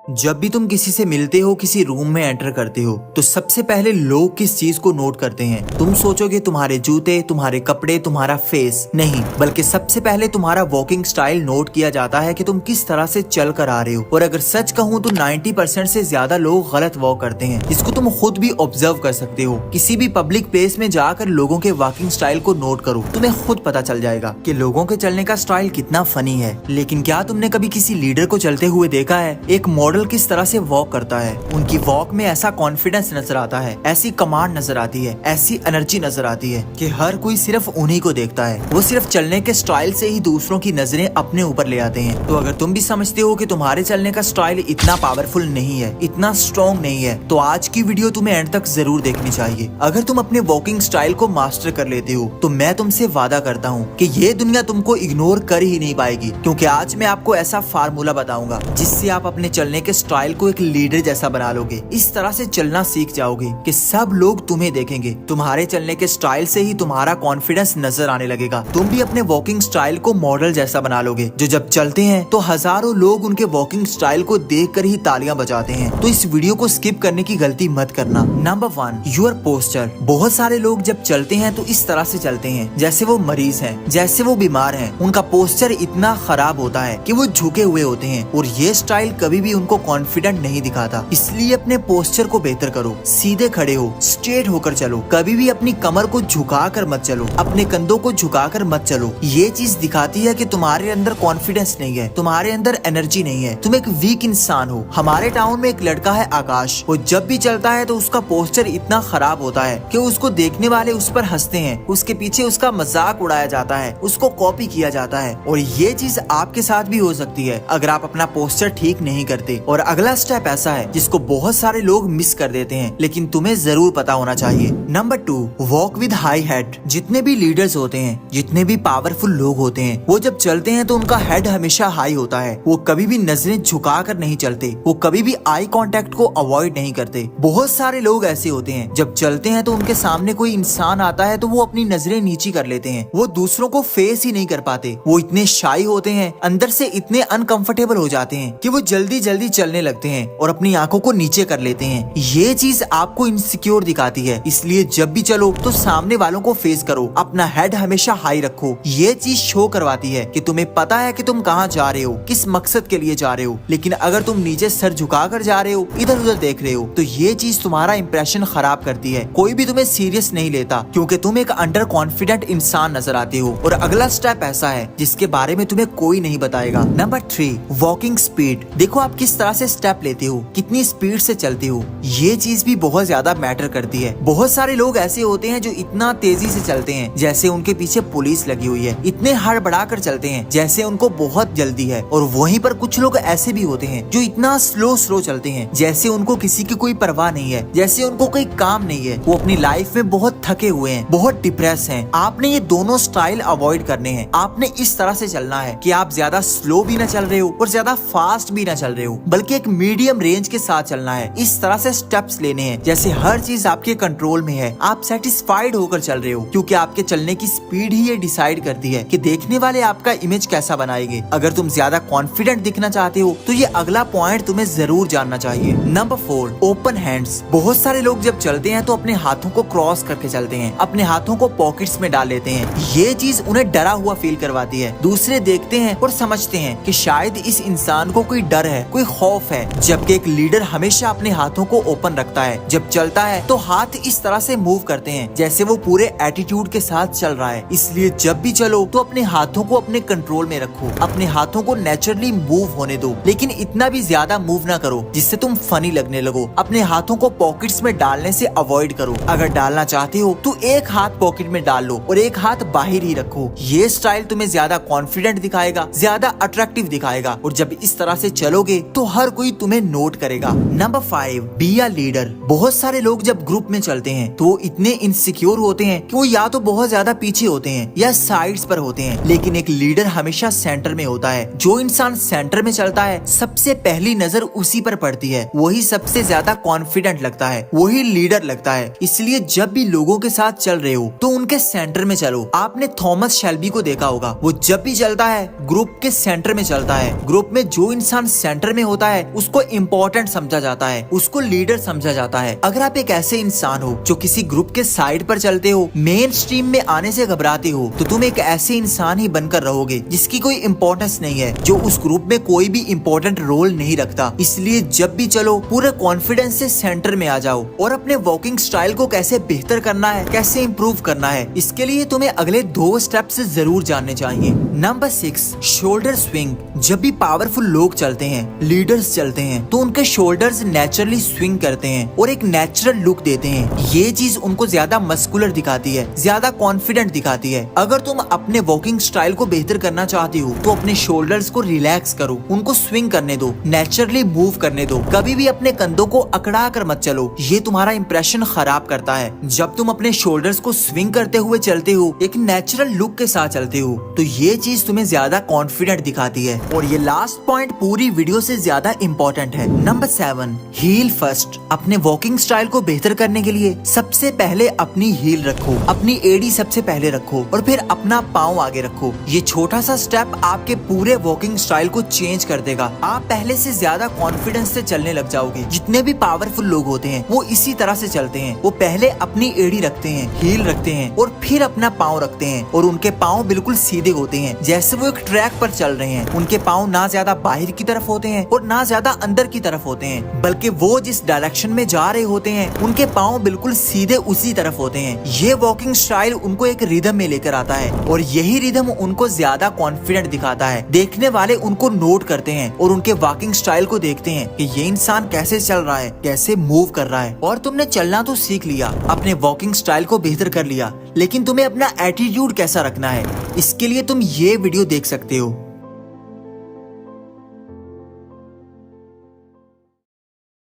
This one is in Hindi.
जब भी तुम किसी से मिलते हो, किसी रूम में एंटर करते हो, तो सबसे पहले लोग किस चीज को नोट करते हैं? तुम सोचोगे तुम्हारे जूते, तुम्हारे कपड़े, तुम्हारा फेस नहीं, बल्कि सबसे पहले तुम्हारा वॉकिंग स्टाइल नोट किया जाता है कि तुम किस तरह से चल कर आ रहे हो। और अगर सच कहूँ तो 90% से ज्यादा लोग गलत वॉक करते हैं, जिसको तुम खुद भी ऑब्जर्व कर सकते हो। किसी भी पब्लिक प्लेस में जाकर लोगों के वॉकिंग स्टाइल को नोट करो, तुम्हें खुद पता चल जाएगा कि लोगों के चलने का स्टाइल कितना फनी है। लेकिन क्या तुमने कभी किसी लीडर को चलते हुए देखा है? एक मॉडल किस तरह से वॉक करता है, उनकी वॉक में ऐसा कॉन्फिडेंस नजर आता है, ऐसी कमांड नजर आती है, ऐसी एनर्जी नजर आती है कि हर कोई सिर्फ उन्हीं को देखता है। वो सिर्फ चलने के स्टाइल से ही दूसरों की नजरें अपने ऊपर ले आते हैं। तो अगर तुम भी समझते हो कि तुम्हारे चलने का स्टाइल इतना पावरफुल नहीं है, इतना स्ट्रॉन्ग नहीं है, तो आज की वीडियो तुम्हें एंड तक जरूर देखनी चाहिए। अगर तुम अपने वॉकिंग स्टाइल को मास्टर कर लेते हो तो मैं तुमसे वादा करता हूँ कि ये दुनिया तुमको इग्नोर कर ही नहीं पाएगी, क्योंकि आज मैं आपको ऐसा फार्मूला बताऊंगा जिससे आप अपने चलने के स्टाइल को एक लीडर जैसा बना लोगे। इस तरह से चलना सीख जाओगे कि सब लोग तुम्हें देखेंगे। तुम्हारे चलने के स्टाइल से ही तुम्हारा कॉन्फिडेंस नजर आने लगेगा। तुम भी अपने वॉकिंग स्टाइल को मॉडल जैसा बना लोगे, जो जब चलते हैं तो हजारों लोग उनके वॉकिंग स्टाइल को देखकर ही तालियां बजाते हैं। तो इस वीडियो को स्किप करने की गलती मत करना। Number 1, your posture. बहुत सारे लोग जब चलते हैं तो इस तरह से चलते हैं जैसे वो मरीज हैं, जैसे वो बीमार हैं। उनका पोस्चर इतना खराब होता है कि वो झुके हुए होते हैं, और ये स्टाइल कभी भी उनको कॉन्फिडेंट नहीं दिखाता। इसलिए अपने पोस्चर को बेहतर करो, सीधे खड़े हो, स्ट्रेट होकर चलो। कभी भी अपनी कमर को झुकाकर मत चलो, अपने कंधों को झुकाकर मत चलो। ये चीज दिखाती है कि तुम्हारे अंदर कॉन्फिडेंस नहीं है, तुम्हारे अंदर एनर्जी नहीं है, तुम एक वीक इंसान हो। हमारे टाउन में एक लड़का है आकाश, वो जब भी चलता है तो उसका पोस्चर इतना खराब होता है कि उसको देखने वाले उस पर हंसते हैं, उसके पीछे उसका मजाक उड़ाया जाता है, उसको कॉपी किया जाता है। और ये चीज आपके साथ भी हो सकती है अगर आप अपना पोस्चर ठीक नहीं करते। और अगला स्टेप ऐसा है जिसको बहुत सारे लोग मिस कर देते हैं, लेकिन तुम्हें जरूर पता होना चाहिए। Number 2, walk with high head. जितने भी लीडर्स होते हैं, जितने भी पावरफुल लोग होते हैं, वो जब चलते हैं तो उनका हेड हमेशा हाई होता है। वो कभी भी नजरें झुका कर नहीं चलते, वो कभी भी आई कांटेक्ट को अवॉइड नहीं करते। बहुत सारे लोग ऐसे होते हैं जब चलते हैं तो उनके सामने कोई इंसान आता है तो वो अपनी नजरें नीची कर लेते हैं, वो दूसरों को फेस ही नहीं कर पाते। वो इतने शाई होते हैं, अंदर से इतने अनकंफर्टेबल हो जाते हैं कि वो जल्दी जल्दी चलने लगते हैं और अपनी आंखों को नीचे कर लेते हैं। ये चीज आपको इनसिक्योर दिखाती है। इसलिए जब भी चलो तो सामने वालों को फेस करो, अपना हेड हमेशा हाई रखो। ये चीज शो करवाती है कि तुम्हें पता है कि तुम कहाँ जा रहे हो, किस मकसद के लिए जा रहे हो। लेकिन अगर तुम नीचे सर झुका कर जा रहे हो, इधर उधर देख रहे हो, तो ये चीज तुम्हारा इंप्रेशन खराब करती है। कोई भी तुम्हें सीरियस नहीं लेता, क्योंकि तुम एक अंडर कॉन्फिडेंट इंसान नजर आते हो। और अगला स्टेप ऐसा है जिसके बारे में तुम्हें कोई नहीं बताएगा। Number 3, walking speed. देखो आप किस तरह से स्टेप लेते हो, कितनी स्पीड से चलते हो, ये चीज भी बहुत ज्यादा मैटर करती है। बहुत सारे लोग ऐसे होते हैं जो इतना तेजी से चलते हैं जैसे उनके पीछे पुलिस लगी हुई है, इतने हड़बड़ा कर चलते हैं जैसे उनको बहुत जल्दी है। और वहीं पर कुछ लोग ऐसे भी होते हैं जो इतना स्लो स्लो चलते हैं जैसे उनको किसी की कोई परवाह नहीं है, जैसे उनको कोई काम नहीं है। वो अपनी लाइफ में बहुत थके हुए हैं, बहुत डिप्रेस हैं। आपने ये दोनों स्टाइल अवॉइड करने हैं। आपने इस तरह से चलना है कि आप ज्यादा स्लो भी ना चल रहे हो और ज्यादा फास्ट भी ना चल रहे हो, बल्कि एक मीडियम रेंज के साथ चलना है। इस तरह से स्टेप्स लेने हैं जैसे हर चीज आपके कंट्रोल में है, आप सेटिस्फाइड होकर चल रहे हो, क्योंकि आपके चलने की स्पीड ही ये डिसाइड करती है कि देखने वाले आपका इमेज कैसा बनाएंगे। अगर तुम ज्यादा कॉन्फिडेंट दिखना चाहते हो तो ये अगला पॉइंट तुम्हें जरूर जानना चाहिए। Number 4, open hands. बहुत सारे लोग जब चलते हैं तो अपने हाथों को क्रॉस करके चलते हैं, अपने हाथों को पॉकेट्स में डाल लेते हैं। ये चीज उन्हें डरा हुआ फील करवाती है। दूसरे देखते हैं और समझते हैं कि शायद इस इंसान को कोई डर है, कोई खौफ है, जबकि एक लीडर हमेशा अपने हाथों को ओपन रखता है। जब चलता है तो हाथ इस तरह से मूव करते हैं जैसे वो पूरे एटीट्यूड के साथ चल रहा है। इसलिए जब भी चलो तो अपने हाथों को अपने कंट्रोल में रखो, अपने हाथों को नेचुरली मूव होने दो, लेकिन इतना भी ज्यादा मूव ना करो जिससे तुम फनी लगने लगो। अपने हाथों को पॉकेट्स में डालने से अवॉइड करो। अगर डालना चाहते हो तो एक हाथ पॉकेट में डाल लो और एक हाथ बाहर ही रखो। ये स्टाइल तुम्हें ज्यादा कॉन्फिडेंट दिखाएगा, ज्यादा अट्रैक्टिव दिखाएगा, और जब इस तरह से चलोगे तो हर कोई तुम्हें नोट करेगा। Number 5, be a leader. बहुत सारे लोग जब ग्रुप में चलते हैं तो वो इतने इनसिक्योर होते हैं कि वो या तो बहुत ज्यादा पीछे होते हैं या साइड्स पर होते हैं, लेकिन एक लीडर हमेशा सेंटर में होता है। जो इंसान सेंटर में चलता है सबसे पहली नजर उसी पर पड़ती है, वही सबसे ज्यादा कॉन्फिडेंट लगता है, वही लीडर लगता है। इसलिए जब भी लोगों के साथ चल रहे हो तो उनके सेंटर में चलो। आपने थॉमस शेल्बी को देखा होगा, वो जब भी चलता है ग्रुप के सेंटर में चलता है। ग्रुप में जो इंसान सेंटर में होता होता है उसको इम्पोर्टेंट समझा जाता है, उसको लीडर समझा जाता है। अगर आप एक ऐसे इंसान हो जो किसी ग्रुप के साइड पर चलते हो, मेन स्ट्रीम में आने से घबराते हो, तो तुम एक ऐसे इंसान ही बनकर रहोगे जिसकी कोई इम्पोर्टेंस नहीं है, जो उस ग्रुप में कोई भी इम्पोर्टेंट रोल नहीं रखता। इसलिए जब भी चलो पूरे कॉन्फिडेंस से सेंटर में आ जाओ और अपने वॉकिंग स्टाइल को कैसे बेहतर करना है, कैसे इम्प्रूव करना है, इसके लिए तुम्हें अगले 2 स्टेप्स जरूर जानने चाहिए। Number 6, shoulder swing. जब भी पावरफुल लोग चलते हैं, लीडर्स चलते हैं, तो उनके शोल्डर्स नेचुरली स्विंग करते हैं और एक नेचुरल लुक देते हैं। ये चीज उनको ज्यादा मस्कुलर दिखाती है, ज्यादा कॉन्फिडेंट दिखाती है। अगर तुम अपने वॉकिंग स्टाइल को बेहतर करना चाहती हो तो अपने शोल्डर्स को रिलैक्स करो, उनको स्विंग करने दो, नेचुरली मूव करने दो। कभी भी अपने कंधों को अकड़ा कर मत चलो, ये तुम्हारा इंप्रेशन खराब करता है। जब तुम अपने शोल्डर्स को स्विंग करते हुए चलते हो, एक नेचुरल लुक के साथ चलते हो, तो ये चीज तुम्हें ज्यादा कॉन्फिडेंट दिखाती है। और ये लास्ट पॉइंट पूरी वीडियो से ज्यादा इम्पोर्टेंट है। Number 7, heel first. अपने वॉकिंग स्टाइल को बेहतर करने के लिए सबसे पहले अपनी हील रखो, अपनी एड़ी सबसे पहले रखो और फिर अपना पाँव आगे रखो। ये छोटा सा स्टेप आपके पूरे वॉकिंग स्टाइल को चेंज कर देगा। आप पहले से ज्यादा कॉन्फिडेंस से चलने लग जाओगे। जितने भी पावरफुल लोग होते हैं वो इसी तरह से चलते हैं। वो पहले अपनी एड़ी रखते हैं, हील रखते हैं और फिर अपना पाँव रखते हैं और उनके पाँव बिल्कुल सीधे होते हैं, जैसे वो एक ट्रैक पर चल रहे हैं। उनके पाँव ना ज्यादा बाहर की तरफ होते हैं और ना ज्यादा अंदर की तरफ होते हैं, बल्कि वो जिस डायरेक्शन में जा रहे होते हैं उनके पाँव बिल्कुल सीधे उसी तरफ होते हैं। ये वॉकिंग स्टाइल उनको एक रिदम में लेकर आता है और यही रिदम उनको ज्यादा कॉन्फिडेंट दिखाता है। देखने वाले उनको नोट करते हैं और उनके वॉकिंग स्टाइल को देखते हैं कि ये इंसान कैसे चल रहा है, कैसे मूव कर रहा है। और तुमने चलना तो सीख लिया, अपने वॉकिंग स्टाइल को बेहतर कर लिया, लेकिन तुम्हें अपना एटीट्यूड कैसा रखना है, इसके लिए तुम ये वीडियो देख सकते हो।